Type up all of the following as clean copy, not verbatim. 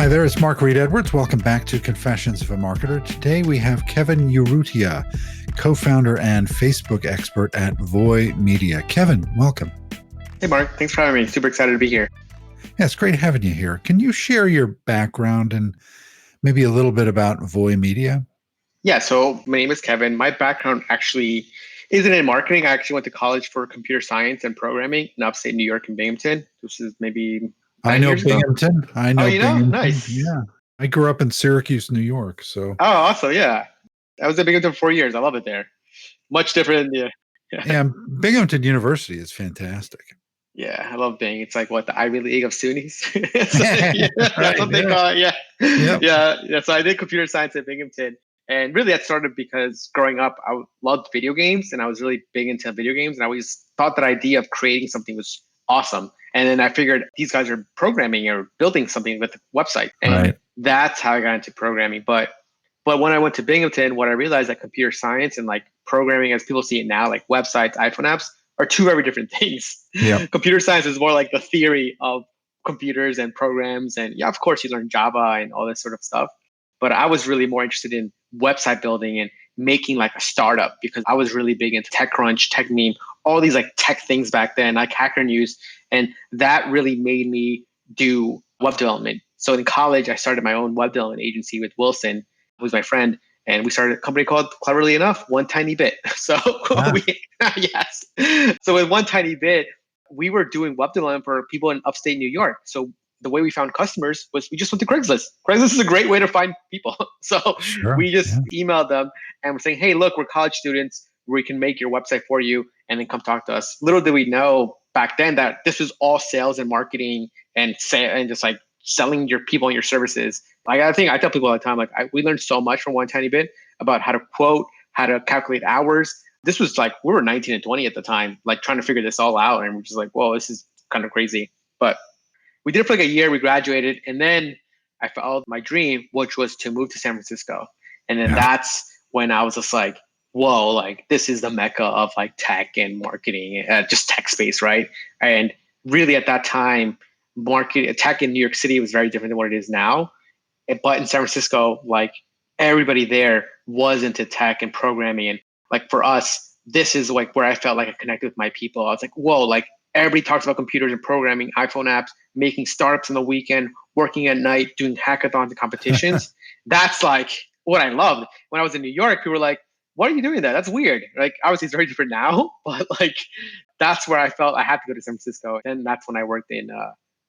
Hi there, it's Mark Reed Edwards. Welcome back to Confessions of a Marketer. Today we have Kevin Urrutia, co-founder and Facebook expert at Voy Media. Kevin, welcome. Hey, Mark. Thanks for having me. Super excited to be here. Yeah, it's great having you here. Can you share your background and maybe a little bit about Voy Media? Yeah, so my name is Kevin. My background actually isn't in marketing. I actually went to college for computer science and programming in upstate New York in Binghamton, which is maybe I know Binghamton. Ago. I know Binghamton. Nice. Yeah. I grew up in Syracuse, New York. So. Oh, awesome. Yeah. I was at Binghamton for 4 years. I love it there. Much different than Yeah, Binghamton University is fantastic. Yeah, I love Bing. It's like what, the Ivy League of SUNYs? That's what they call it. Yeah. Yep. Yeah. So I did computer science at Binghamton. And really that started because growing up, I loved video games and I was really big into video games. And I always thought that idea of creating something was awesome. And then I figured these guys are programming or building something with the website. And that's how I got into programming. But when I went to Binghamton, what I realized that computer science and like programming as people see it now, like websites, iPhone apps, are two very different things. Yep. Computer science is more like the theory of computers and programs. And yeah, of course you learn Java and all this sort of stuff. But I was really more interested in website building and making like a startup because I was really big into TechCrunch, TechMeme, all these like tech things back then, like Hacker News. And that really made me do web development. So in college, I started my own web development agency with Wilson, who's my friend. And we started a company called, cleverly enough, One Tiny Bit. So yes. So with One Tiny Bit, we were doing web development for people in upstate New York. So the way we found customers was we just went to Craigslist. Craigslist is a great way to find people. So we just emailed them and we're saying, hey, look, we're college students. We can make your website for you and then come talk to us. Little did we know back then that this was all sales and marketing and just like selling your people and your services. I tell people all the time, we learned so much from One Tiny Bit about how to quote, how to calculate hours. This was like, we were 19 and 20 at the time, like trying to figure this all out. And we're just like, whoa, this is kind of crazy. But we did it for like a year, we graduated. And then I followed my dream, which was to move to San Francisco. And then that's when I was just like, whoa, like this is the mecca of like tech and marketing, just tech space, right? And really at that time, tech in New York City was very different than what it is now. But in San Francisco, like everybody there was into tech and programming. And like for us, this is like where I felt like I connected with my people. I was like, whoa, like everybody talks about computers and programming, iPhone apps, making startups on the weekend, working at night, doing hackathons and competitions. That's like what I loved. When I was in New York, people were like, what are you doing there? That's weird. Like obviously it's very different now, but like that's where I felt I had to go to San Francisco. And that's when I worked in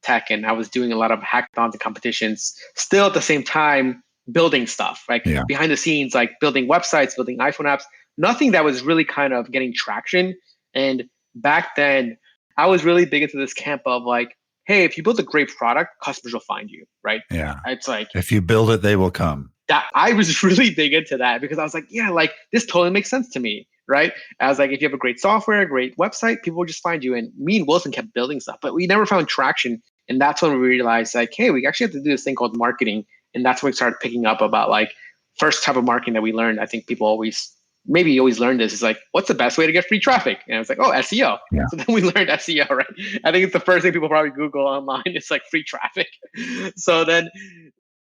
tech and I was doing a lot of hackathons and competitions, still at the same time building stuff, like behind the scenes, like building websites, building iPhone apps, nothing that was really kind of getting traction. And back then I was really big into this camp of like, hey, if you build a great product, customers will find you, right? Yeah. It's like, if you build it, they will come. I was really big into that because I was like, yeah, like this totally makes sense to me, right? I was like, if you have a great software, a great website, people will just find you. And me and Wilson kept building stuff, but we never found traction. And that's when we realized like, hey, we actually have to do this thing called marketing. And that's when we started picking up about like first type of marketing that we learned. I think people always learn this is like, what's the best way to get free traffic? And I was like, oh, SEO. Yeah. So then we learned SEO, right? I think it's the first thing people probably Google online. It's like free traffic. So then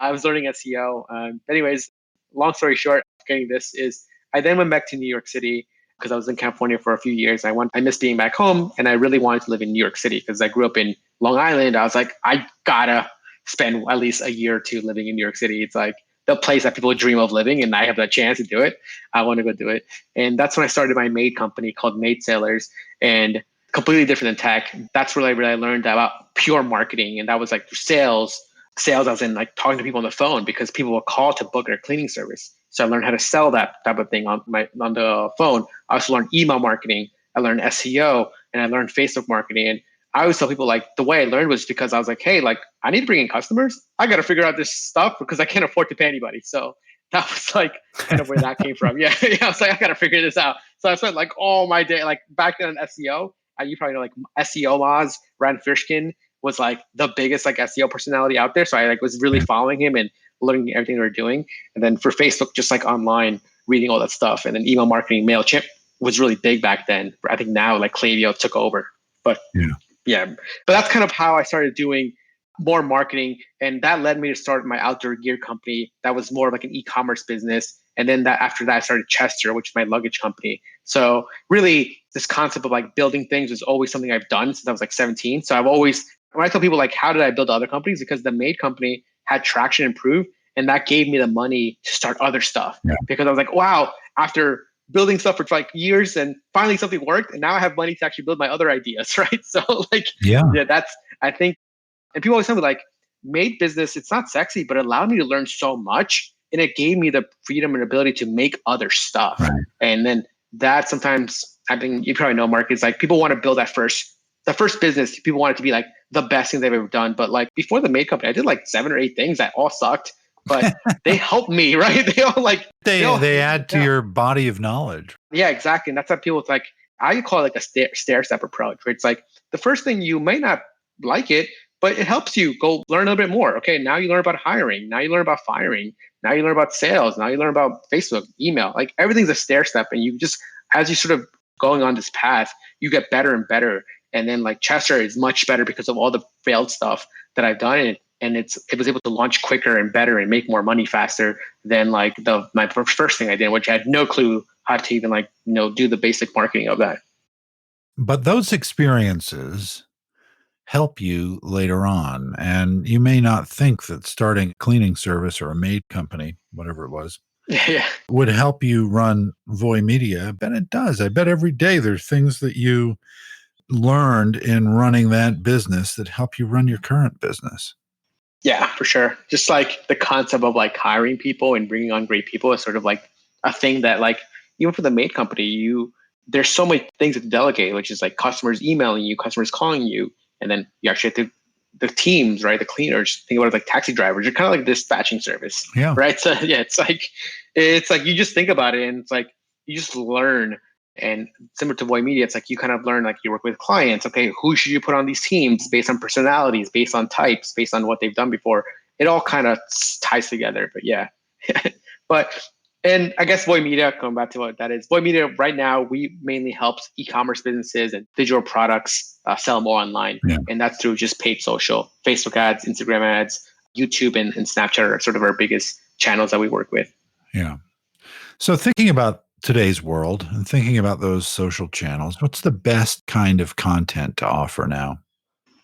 I was learning SEO. Anyways, long story short, getting this is I then went back to New York City because I was in California for a few years. I missed being back home and I really wanted to live in New York City because I grew up in Long Island. I was like, I gotta spend at least a year or two living in New York City. It's like the place that people dream of living and I have that chance to do it. I want to go do it. And that's when I started my Made company called Made Sailors, and completely different than tech. That's where I really learned about pure marketing. And that was like sales. Sales, I was in like talking to people on the phone because people will call to book their cleaning service. So I learned how to sell that type of thing on the phone. I also learned email marketing. I learned SEO and I learned Facebook marketing. And I always tell people like the way I learned was because I was like, hey, like I need to bring in customers. I got to figure out this stuff because I can't afford to pay anybody. So that was like kind of where that came from. Yeah. I was like, I got to figure this out. So I spent like all my day, like back then on SEO, you probably know like SEO Moz, Rand Fishkin was like the biggest like SEO personality out there. So I like was really following him and learning everything they were doing. And then for Facebook, just like online, reading all that stuff. And then email marketing, MailChimp was really big back then. I think now like Klaviyo took over. But yeah. But that's kind of how I started doing more marketing. And that led me to start my outdoor gear company that was more like an e-commerce business. And then after that, I started Chester, which is my luggage company. So really this concept of like building things is always something I've done since I was like 17. So I've always, when I tell people like, how did I build other companies? Because the Made company had traction improve. And that gave me the money to start other stuff. Yeah. Because I was like, wow, after building stuff for like years and finally something worked. And now I have money to actually build my other ideas. Right. So like, yeah, that's, I think, and people always tell me like, Made business, it's not sexy, but it allowed me to learn so much. And it gave me the freedom and ability to make other stuff. Right. And then that sometimes, I think you probably know, Mark, is like people want to build the first business. People want it to be like the best thing they've ever done. But like before the Made company, I did like 7 or 8 things that all sucked, but they helped me, right? They all like, they add to your body of knowledge. Yeah, exactly. And that's how people, it's like, I call it like a stair step approach, where it's like the first thing you may not like it, but it helps you go learn a little bit more. Okay, now you learn about hiring. Now you learn about firing. Now you learn about sales. Now you learn about Facebook, email. Like everything's a stair step. And you just, as you sort of going on this path, you get better and better. And then like Chester is much better because of all the failed stuff that I've done. And it was able to launch quicker and better and make more money faster than like my first thing I did, which I had no clue how to even like, do the basic marketing of that. But those experiences help you later on. And you may not think that starting a cleaning service or a Made company, whatever it was, would help you run Voy Media, but it does. I bet every day there's things that you learned in running that business that help you run your current business. Yeah, for sure. Just like the concept of like hiring people and bringing on great people is sort of like a thing that like, even for the Made company, there's so many things to delegate, which is like customers emailing you, customers calling you, and then you actually have to, the teams, right? The cleaners, think about it like taxi drivers, you're kind of like a dispatching service, right? So yeah, it's like you just think about it and it's like, you just learn. And similar to Voy Media, it's like you kind of learn, like you work with clients. Okay, who should you put on these teams based on personalities, based on types, based on what they've done before? It all kind of ties together. But yeah, and I guess Voy Media, going back to what that is, Voy Media right now, we mainly helps e-commerce businesses and digital products sell more online. Yeah. And that's through just paid social, Facebook ads, Instagram ads, YouTube and Snapchat are sort of our biggest channels that we work with. Yeah. So thinking about today's world and thinking about those social channels, what's the best kind of content to offer now?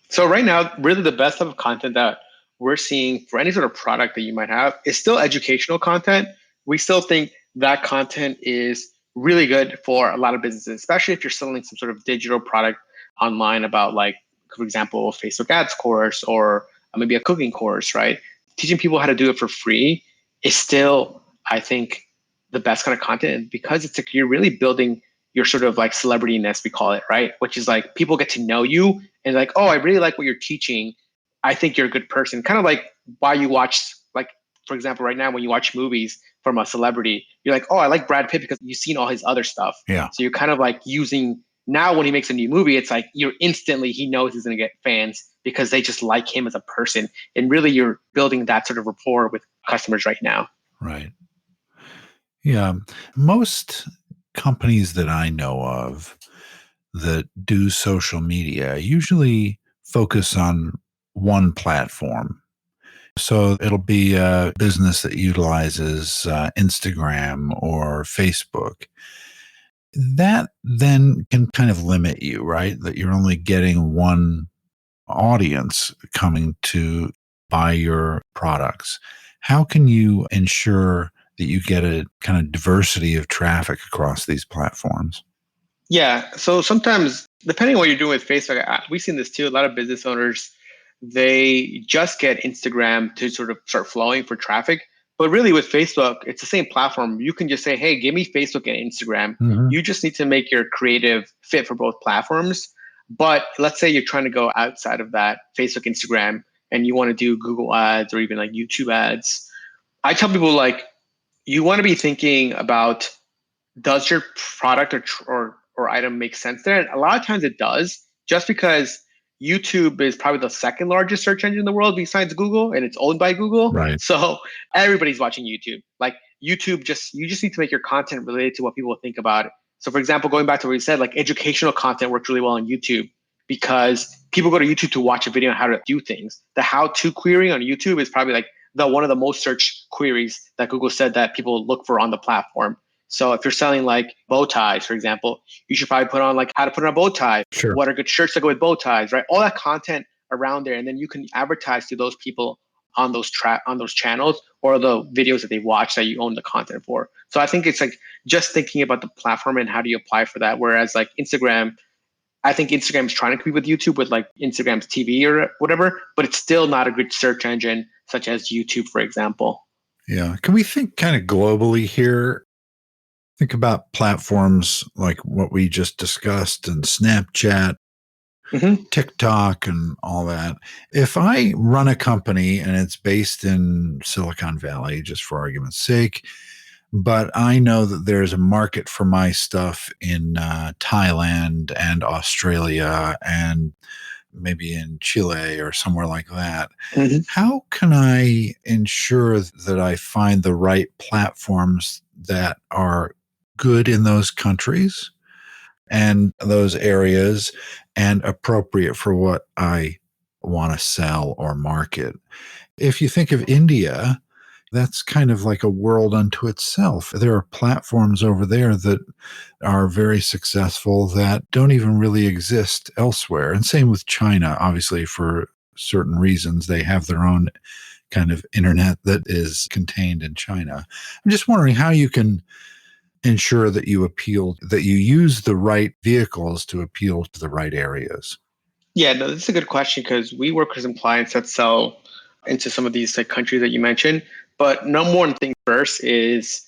So right now, really the best type of content that we're seeing for any sort of product that you might have is still educational content. We still think that content is really good for a lot of businesses, especially if you're selling some sort of digital product online about, like, for example, a Facebook ads course or maybe a cooking course, right? Teaching people how to do it for free is still, I think, the best kind of content, because it's like you're really building your sort of like celebrityness, we call it, right? Which is like people get to know you and like, oh, I really like what you're teaching. I think you're a good person. Kind of like why you watch, like, for example, right now when you watch movies from a celebrity, you're like, oh, I like Brad Pitt because you've seen all his other stuff. Yeah. So you're kind of like using, now when he makes a new movie, it's like you're instantly, he knows he's going to get fans because they just like him as a person. And really you're building that sort of rapport with customers right now. Right. Yeah. Most companies that I know of that do social media usually focus on one platform. So it'll be a business that utilizes Instagram or Facebook. That then can kind of limit you, right? That you're only getting one audience coming to buy your products. How can you ensure that you get a kind of diversity of traffic across these platforms? Yeah. So sometimes, depending on what you're doing with Facebook, we've seen this too. A lot of business owners, they just get Instagram to sort of start flowing for traffic. But really with Facebook, it's the same platform. You can just say, hey, give me Facebook and Instagram. Mm-hmm. You just need to make your creative fit for both platforms. But let's say you're trying to go outside of that, Facebook, Instagram, and you want to do Google ads or even like YouTube ads. I tell people, like, you want to be thinking about, does your product or item make sense there? And a lot of times it does, just because YouTube is probably the second largest search engine in the world besides Google, and it's owned by Google. Right. So everybody's watching YouTube. Like YouTube, you just need to make your content related to what people think about it. So for example, going back to what we said, like educational content works really well on YouTube because people go to YouTube to watch a video on how to do things. The how-to query on YouTube is probably like the one of the most searched queries that Google said that people look for on the platform. So if you're selling like bow ties, for example, you should probably put on like how to put on a bow tie. Sure. What are good shirts that go with bow ties, right? All that content around there, and then you can advertise to those people on those channels or the videos that they watch that you own the content for. So I think it's like just thinking about the platform and how do you apply for that. Whereas like Instagram, I think Instagram is trying to compete with YouTube with like Instagram's TV or whatever, but it's still not a good search engine such as YouTube, for example. Yeah. Can we think kind of globally here? Think about platforms like what we just discussed and Snapchat, TikTok, and all that. If I run a company and it's based in Silicon Valley, just for argument's sake, but I know that there's a market for my stuff in Thailand and Australia and maybe in Chile or somewhere like that. How can I ensure that I find the right platforms that are good in those countries and those areas and appropriate for what I want to sell or market? If you think of India, that's kind of like a world unto itself. There are platforms over there that are very successful that don't even really exist elsewhere. And same with China, obviously, for certain reasons. They have their own kind of internet that is contained in China. I'm just wondering how you can ensure that you use the right vehicles to appeal to the right areas. Yeah, no, that's a good question because we work with some clients that sell into some of these like countries that you mentioned. But number one thing first is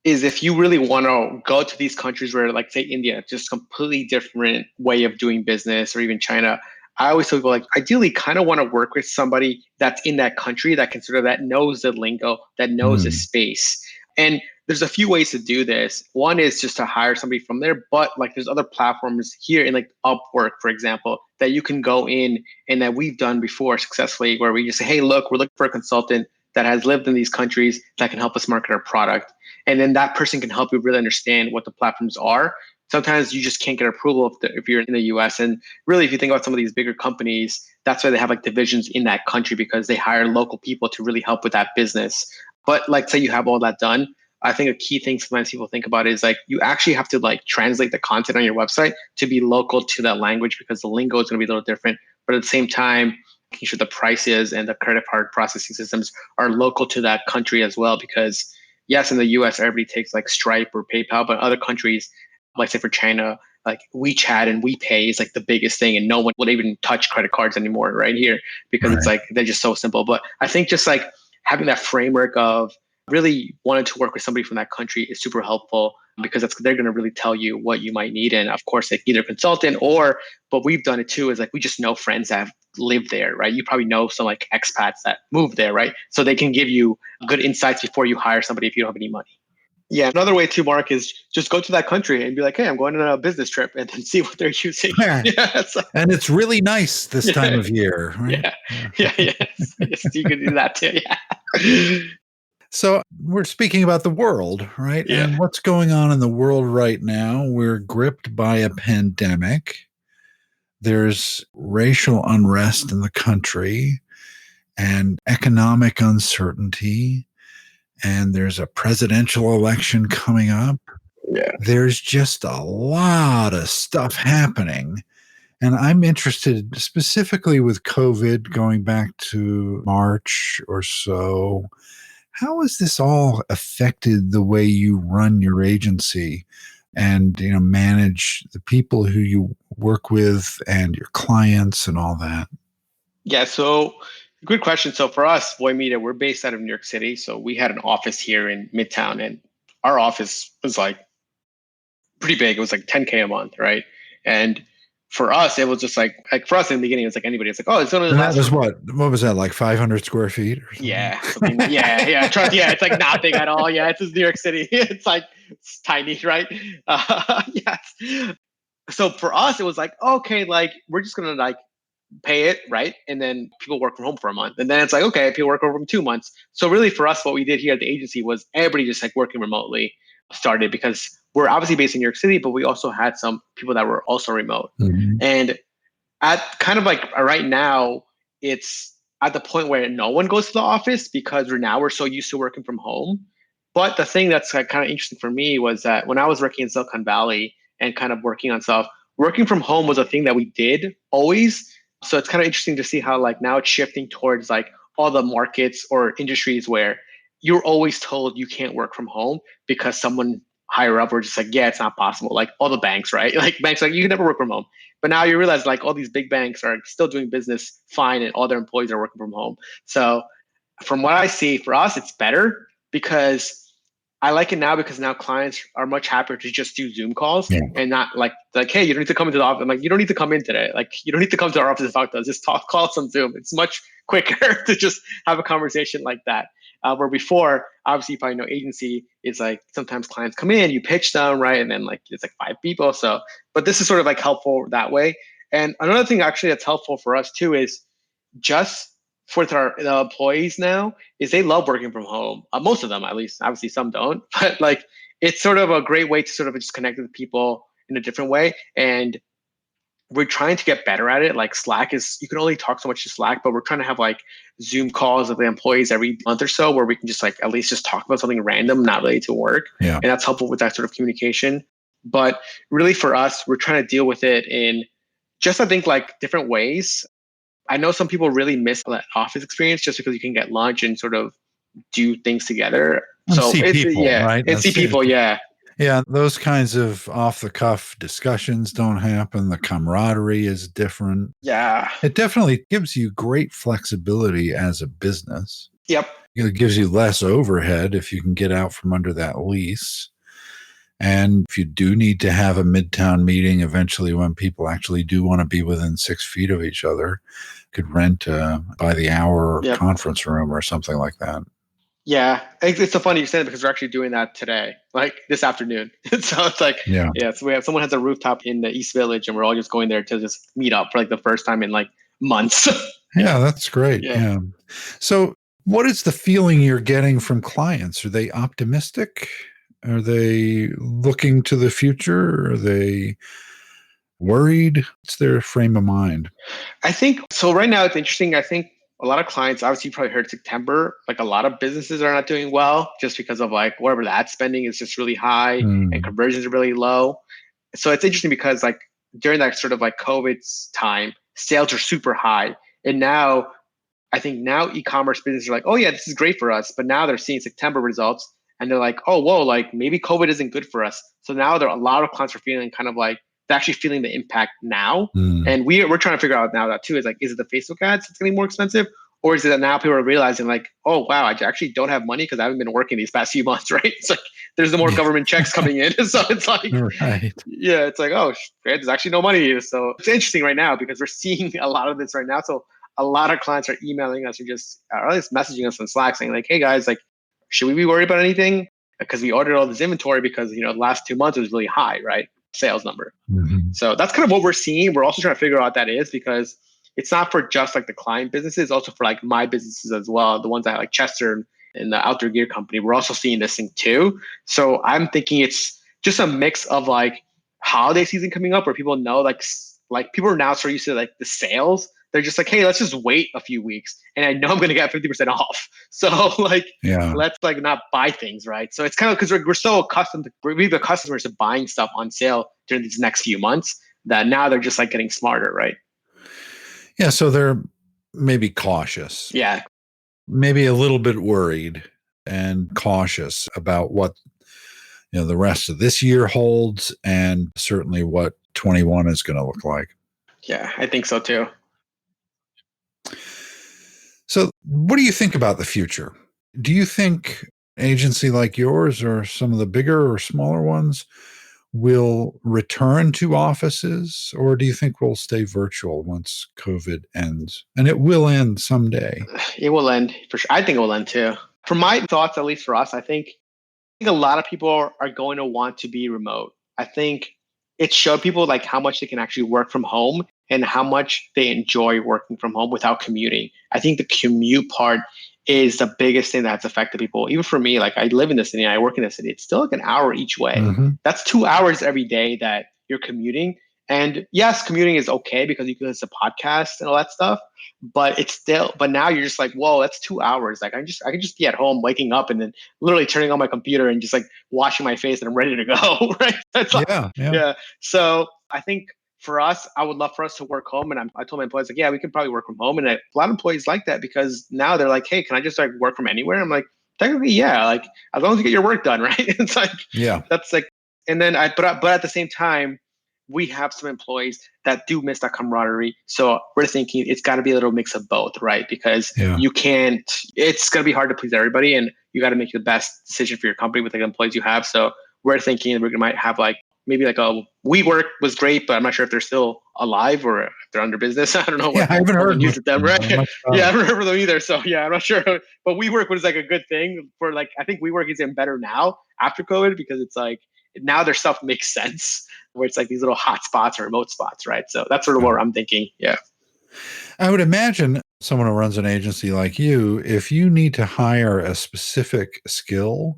if you really want to go to these countries where, like, say, India, just completely different way of doing business, or even China, I always tell people, like, ideally kind of want to work with somebody that's in that country that that knows the lingo, that knows the space. And there's a few ways to do this. One is just to hire somebody from there, but like there's other platforms here in like Upwork, for example, that you can go in and that we've done before successfully, where we just say, hey, look, we're looking for a consultant that has lived in these countries that can help us market our product. And then that person can help you really understand what the platforms are. Sometimes you just can't get approval if you're in the US. And really, if you think about some of these bigger companies, that's why they have like divisions in that country, because they hire local people to really help with that business. But like, say you have all that done, I think a key thing sometimes people think about is like you actually have to like translate the content on your website to be local to that language, because the lingo is going to be a little different. But at the same time, making sure the prices and the credit card processing systems are local to that country as well. Because yes, in the US, everybody takes like Stripe or PayPal, but other countries, like say for China, like WeChat and WePay is like the biggest thing, and no one would even touch credit cards anymore right here, because it's like they're just so simple. But I think just like having that framework of really wanting to work with somebody from that country is super helpful, because they're going to really tell you what you might need. And of course, like either consultant or, but we've done it too, is like we just know friends that have lived there, right? You probably know some like expats that moved there, right? So they can give you good insights before you hire somebody if you don't have any money. Yeah, another way to, Mark, is just go to that country and be like, hey, I'm going on a business trip, and then see what they're using. And it's really nice this time of year, right? Yes, you can do that too, yeah. So we're speaking about the world, right? Yeah. And what's going on in the world right now? We're gripped by a pandemic. There's racial unrest in the country and economic uncertainty. And there's a presidential election coming up. Yeah. There's just a lot of stuff happening. And I'm interested specifically with COVID going back to March or so. How has this all affected the way you run your agency and, manage the people who you work with and your clients and all that? Yeah, so good question. So for us, Voy Media, we're based out of New York City. So we had an office here in Midtown, and our office was like pretty big. It was like 10K a month, right? And for us, it was just like for us in the beginning, it was like anybody. It's like, oh, it's only. And that was what was that, like 500 square feet or something? Yeah, yeah. It's like nothing at all. Yeah, it's New York City. It's tiny, right? Yes. So for us, it was like, okay, like we're just gonna like pay it, right? And then people work from home for a month, and then it's like, okay, people work from home 2 months. So really, for us, what we did here at the agency was everybody just like working remotely started, because we're obviously based in New York City, but we also had some people that were also remote. Mm-hmm. And at kind of like right now, it's at the point where no one goes to the office because we're so used to working from home. But the thing that's like kind of interesting for me was that when I was working in Silicon Valley and kind of working on stuff, working from home was a thing that we did always. So it's kind of interesting to see how like now it's shifting towards like all the markets or industries where you're always told you can't work from home because someone higher up were just like, yeah, it's not possible. Like all the banks, right? Like banks, like you can never work from home. But now you realize like all these big banks are still doing business fine and all their employees are working from home. So from what I see for us, it's better because I like it now because now clients are much happier to just do Zoom calls Yeah. and not like, hey, you don't need to come into the office. I'm like, you don't need to come in today. Like, you don't need to come to our office and talk to us. Just call us on Zoom. It's much quicker to just have a conversation like that. Where before, obviously, you probably know agency is like sometimes clients come in, you pitch them, right, and then like it's like 5 people. So, but this is sort of like helpful that way. And another thing actually that's helpful for us too is just for the employees now is they love working from home. Most of them, at least. Obviously, some don't, but like it's sort of a great way to sort of just connect with people in a different way. And we're trying to get better at it. Like Slack is, you can only talk so much to Slack, but we're trying to have like Zoom calls with the employees every month or so where we can just like at least just talk about something random, not related to work. Yeah. And that's helpful with that sort of communication. But really for us, we're trying to deal with it in just, I think, like different ways. I know some people really miss that office experience just because you can get lunch and sort of do things together. And So see it's, people, yeah, right? and see people. Yeah. Yeah, those kinds of off the cuff discussions don't happen. The camaraderie is different. Yeah. It definitely gives you great flexibility as a business. Yep. It gives you less overhead if you can get out from under that lease. And if you do need to have a midtown meeting eventually when people actually do want to be within 6 feet of each other, could rent a by the hour Yep. conference room or something like that. Yeah, it's so funny you said it because we're actually doing that today, like this afternoon. So it's like, Yeah. So we have someone has a rooftop in the East Village, and we're all just going there to just meet up for like the first time in like months. Yeah, that's great. Yeah. Yeah. So, what is the feeling you're getting from clients? Are they optimistic? Are they looking to the future? Are they worried? What's their frame of mind? I think so. Right now, it's interesting. I think a lot of clients, obviously, you probably heard September, like a lot of businesses are not doing well just because of like whatever the ad spending is just really high and conversions are really low. So it's interesting because like during that sort of like COVID time, sales are super high. And now I think now e-commerce businesses are like, oh yeah, this is great for us. But now they're seeing September results and they're like, oh, whoa, like maybe COVID isn't good for us. So now there are a lot of clients are feeling kind of like they're actually feeling the impact now. And we're trying to figure out now that too is like, is it the Facebook ads that's getting more expensive? Or is it that now people are realizing like, oh, wow, I actually don't have money because I haven't been working these past few months, right? It's like there's no more government checks coming in. So it's like, Right. yeah, it's like, oh, great, there's actually no money. So it's interesting right now because we're seeing a lot of this right now. So a lot of clients are emailing us or just or at least messaging us on Slack saying like, hey guys, like, should we be worried about anything? Because we ordered all this inventory because, the last 2 months was really high, right? Sales number. So that's kind of what we're seeing. We're also trying to figure out what that is because it's not for just like the client businesses, it's also for like my businesses as well. The ones that like Chester and the outdoor gear company, we're also seeing this thing too. So I'm thinking it's just a mix of like holiday season coming up where people know like people are now so used to like the sales. They're just like, hey, let's just wait a few weeks. And I know I'm going to get 50% off. So like, let's like not buy things, right? So it's kind of because we're so accustomed we've been customers to buying stuff on sale during these next few months that now they're just like getting smarter, right? Yeah. So they're maybe cautious. Yeah. Maybe a little bit worried and cautious about what the rest of this year holds and certainly what 21 is going to look like. Yeah, I think so too. So what do you think about the future? Do you think an agency like yours or some of the bigger or smaller ones will return to offices, or do you think we'll stay virtual once COVID ends? And it will end someday. It will end for sure. I think it will end too. From my thoughts, at least for us, I think a lot of people are going to want to be remote. I think it showed people like how much they can actually work from home and how much they enjoy working from home without commuting. I think the commute part is the biggest thing that's affected people. Even for me, like I live in the city and I work in the city, it's still like an hour each way. That's 2 hours every day that you're commuting. And yes, commuting is okay because you can listen to podcasts and all that stuff. But now you're just like, whoa, that's 2 hours. Like I can just be at home, waking up, and then literally turning on my computer and just like washing my face, and I'm ready to go. Right? That's like, Yeah, yeah. yeah. So I think for us, I would love for us to work home. And I told my employees like, yeah, we can probably work from home. And a lot of employees like that because now they're like, hey, can I just like work from anywhere? I'm like, technically, yeah. Like as long as you get your work done, right? It's like Yeah. that's like, and then but at the same time, we have some employees that do miss that camaraderie. So we're thinking it's got to be a little mix of both, right? Because Yeah. you can't, it's going to be hard to please everybody, and you got to make the best decision for your company with the employees you have. So we're thinking we might have like maybe like a WeWork was great, but I'm not sure if they're still alive or if they're under business. I don't know Yeah, what I haven't heard news with them, right? much about Yeah, I it. haven't heard of them either. So yeah, I'm not sure. But WeWork was like a good thing for like, I think WeWork is even better now after COVID because it's like now their stuff makes sense where it's like these little hot spots or remote spots, right? So that's sort of what I'm thinking. Yeah. I would imagine someone who runs an agency like you, if you need to hire a specific skill,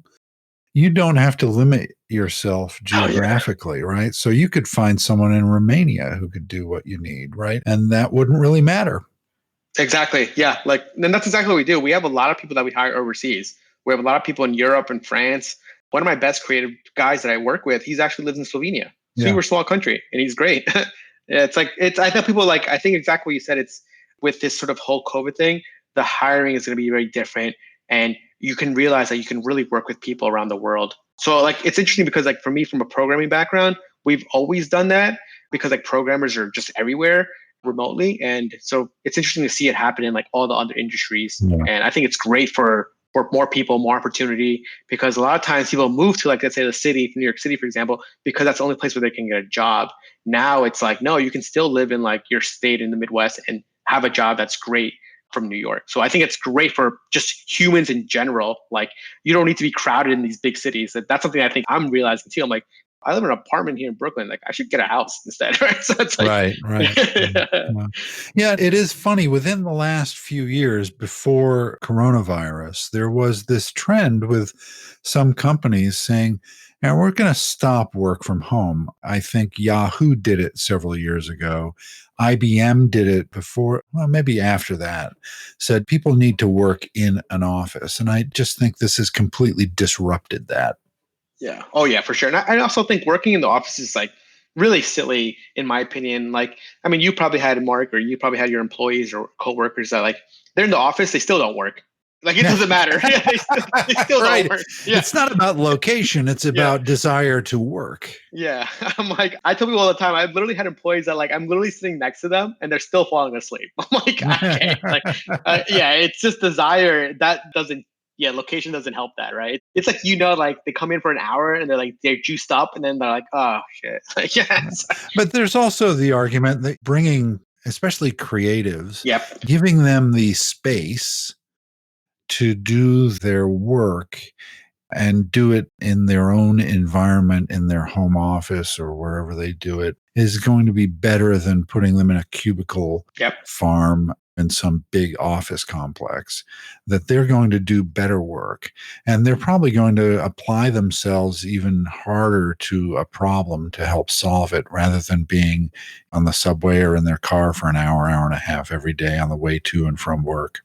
you don't have to limit yourself Oh yeah. geographically, right? So you could find someone in Romania who could do what you need, right? And that wouldn't really matter. Exactly. Yeah. Like, and that's exactly what we do. We have a lot of people that we hire overseas. We have a lot of people in Europe and France. One of my best creative guys that I work with, he's actually lives in Slovenia. So Yeah. we're a small country and he's great. I tell people like, I think exactly what you said. It's with this sort of whole COVID thing, the hiring is going to be very different. And you can realize that you can really work with people around the world. So like, it's interesting because like for me, from a programming background, we've always done that because like programmers are just everywhere remotely. And so it's interesting to see it happen in like all the other industries. Yeah. And I think it's great for more people, more opportunity, because a lot of times people move to like, let's say the city, New York City, for example, because that's the only place where they can get a job. Now it's like, no, you can still live in like your state in the Midwest and have a job that's great from New York. So I think it's great for just humans in general. Like you don't need to be crowded in these big cities. That's something I think I'm realizing too. I'm like, I live in an apartment here in Brooklyn. Like I should get a house instead, right? So it's like, Right. Yeah, it is funny. Within the last few years before coronavirus, there was this trend with some companies saying, and we're going to stop work from home. I think Yahoo did it several years ago. IBM did it before, well, maybe after that, said people need to work in an office. And I just think this has completely disrupted that. Yeah. Oh, yeah, for sure. And I also think working in the office is like really silly, in my opinion. Like, I mean, you probably had Mark, or you probably had your employees or coworkers that like they're in the office, they still don't work. Like it doesn't matter. Yeah, they still Right. don't work. Yeah. It's not about location; it's about desire to work. Yeah. I'm like, I tell people all the time, I've literally had employees that like, I'm literally sitting next to them and they're still falling asleep. I'm like, okay. Like, yeah, it's just desire. That doesn't, yeah, location doesn't help that, right? It's like, like they come in for an hour and they're juiced up and then they're like, oh shit. Like, yeah. But there's also the argument that bringing, especially creatives, Yep. giving them the space to do their work and do it in their own environment, in their home office or wherever they do it, is going to be better than putting them in a cubicle farm in some big office complex. That they're going to do better work, and they're probably going to apply themselves even harder to a problem to help solve it, rather than being on the subway or in their car for an hour and a half every day on the way to and from work.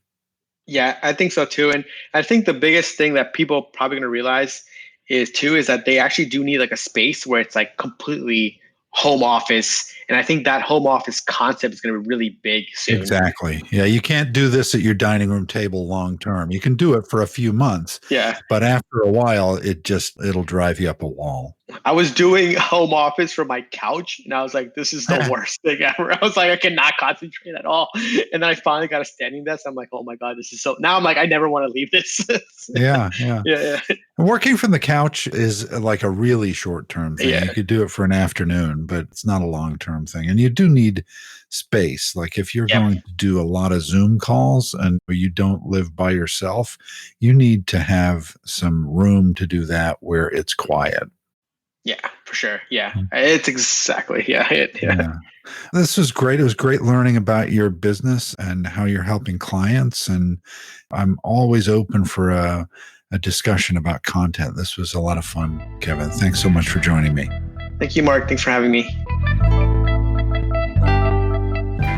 Yeah, I think so too. And I think the biggest thing that people probably going to realize is that they actually do need like a space where it's like completely home office. And I think that home office concept is going to be really big soon. Exactly. Yeah. You can't do this at your dining room table long term. You can do it for a few months. Yeah. But after a while, it'll drive you up a wall. I was doing home office from my couch and I was like, this is the worst thing ever. I was like, I cannot concentrate at all. And then I finally got a standing desk. I'm like, oh my God, this is so, now I'm like, I never want to leave this. Yeah. Working from the couch is like a really short-term thing. Yeah. You could do it for an afternoon, but it's not a long-term thing. And you do need space. Like if you're going to do a lot of Zoom calls and you don't live by yourself, you need to have some room to do that where it's quiet. Yeah, for sure. Yeah, it's exactly. Yeah. This was great. It was great learning about your business and how you're helping clients. And I'm always open for a discussion about content. This was a lot of fun, Kevin. Thanks so much for joining me. Thank you, Mark. Thanks for having me.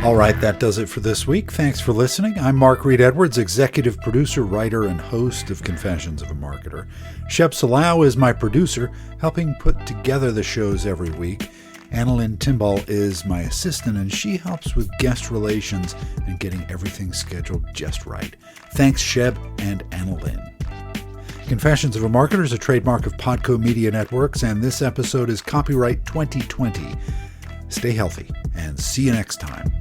All right, that does it for this week. Thanks for listening. I'm Mark Reed Edwards, executive producer, writer, and host of Confessions of a Marketer. Shep Salau is my producer, helping put together the shows every week. Annalyn Timball is my assistant, and she helps with guest relations and getting everything scheduled just right. Thanks, Shep and Annalyn. Confessions of a Marketer is a trademark of Podco Media Networks, and this episode is copyright 2020. Stay healthy, and see you next time.